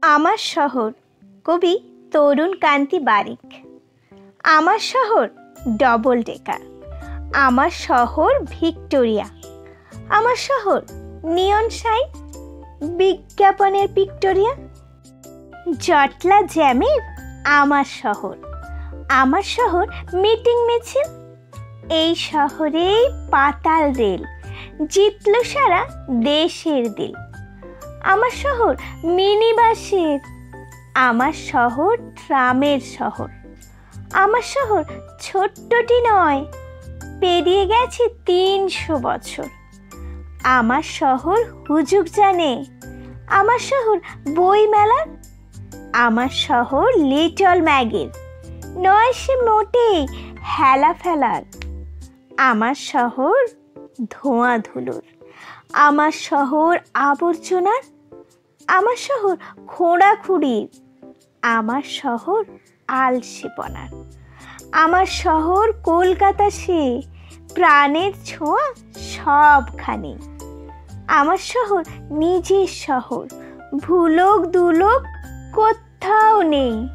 আমার শহর কবি তরুণ কান্তি বারিক। আমার শহর ডবল ডেকার। আমার শহর ভিক্টোরিয়া। আমার শহর নিয়ন সাইন, বিজ্ঞাপনের ভিক্টোরিয়া। জটলা জ্যামের আমার শহর। আমার শহর মিটিং মিছিল। এই শহরেই পাতাল রেল জিতল সারা দেশের দিল। আমার শহর মিনি বাসের। আমার শহর ট্রামের শহর। আমার শহর ছোট্টটি নয়, পেরিয়ে গেছে ৩০০ বছর। আমার শহর হুজুগ জানে। আমার শহর বই মেলার। আমার শহর লিটল ম্যাগের, নয় সে মোটেই হেলা ফেলার। আমার শহর ধোঁয়া ধুলোর। আমার শহর আবর্জনার। আমার শহর খোঁড়াখুড়ির। আমার শহর আলসেপনার। আমার শহর কলকাতা, সে প্রাণের ছোঁয়া সবখানে। আমার শহর নিজের শহর, ভুলোক দুলোক কোথাও নেই।